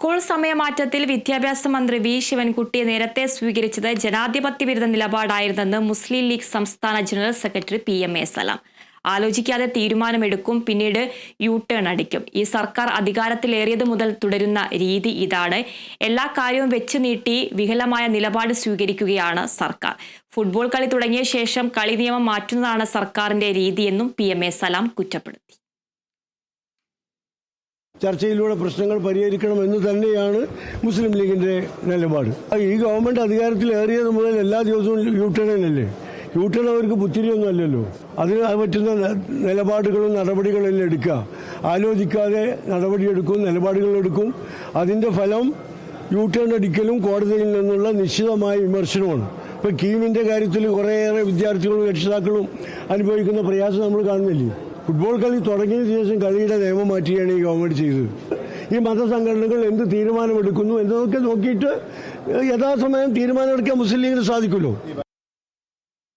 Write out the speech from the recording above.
School സമയമാറ്റത്തിൽ വിദ്യാഭ്യാസ മന്ത്രി V ശിവൻകുട്ടിയെ നേരത്തെ സ്വീകരിച്ചത് ജനാധിപത്യ വിരുദ്ധ നിലപാടായിരുന്നെന്ന് മുസ്ലിം ലീഗ് സംസ്ഥാന ജനറൽ സെക്രട്ടറി PMA സലാം. ആലോചിക്കാതെ തീരുമാനമെടുക്കും, പിന്നീട് യു-ടേൺ അടിക്കും. ഈ സർക്കാർ അധികാരത്തിലേറിയത് മുതൽ തുടരുന്ന രീതി ഇതാണ്. എല്ലാ കാര്യവും വെച്ച് നീട്ടി വികലമായ നിലപാട് സ്വീകരിക്കുകയാണ് സർക്കാർ. ഫുട്ബോൾ കളി തുടങ്ങിയ ശേഷം കളി നിയമം മാറ്റുന്നതാണ് സർക്കാരിന്റെ രീതിയെന്നും PMA സലാം കുറ്റപ്പെടുത്തി. ചർച്ചയിലൂടെ പ്രശ്നങ്ങൾ പരിഹരിക്കണമെന്ന് തന്നെയാണ് മുസ്ലിം ലീഗിന്റെ നിലപാട്. ഈ ഗവൺമെന്റ് അധികാരത്തിലേറിയത് മുതൽ എല്ലാ ദിവസവും യു-ടേണല്ലേ. യു-ടേൺ അവർക്ക് പുത്തിരിയൊന്നും അല്ലല്ലോ. അതിന് പറ്റുന്ന നിലപാടുകളും നടപടികളും എടുക്കുക. ആലോചിക്കാതെ നടപടിയെടുക്കും, നിലപാടുകളെടുക്കും. അതിന്റെ ഫലം യു-ടേൺ അടിക്കലും കോടതിയിൽ നിന്നുള്ള നിശ്ചിതമായ വിമർശനമാണ്. ഇപ്പൊ കീമിന്റെ കാര്യത്തിൽ കുറേയേറെ വിദ്യാർത്ഥികളും രക്ഷിതാക്കളും അനുഭവിക്കുന്ന പ്രയാസം നമ്മൾ കാണുന്നില്ലേ. ഫുട്ബോൾ കളി തുടങ്ങിയതിനു ശേഷം കളിയുടെ നിയമം മാറ്റുകയാണ് ഈ ഗവൺമെന്റ് ചെയ്തത്. ഈ മതസംഘടനകൾ എന്ത് തീരുമാനമെടുക്കുന്നു എന്നതൊക്കെ നോക്കിയിട്ട് യഥാസമയം തീരുമാനമെടുക്കാൻ മുസ്ലിം ലീഗിന് സാധിക്കുമല്ലോ.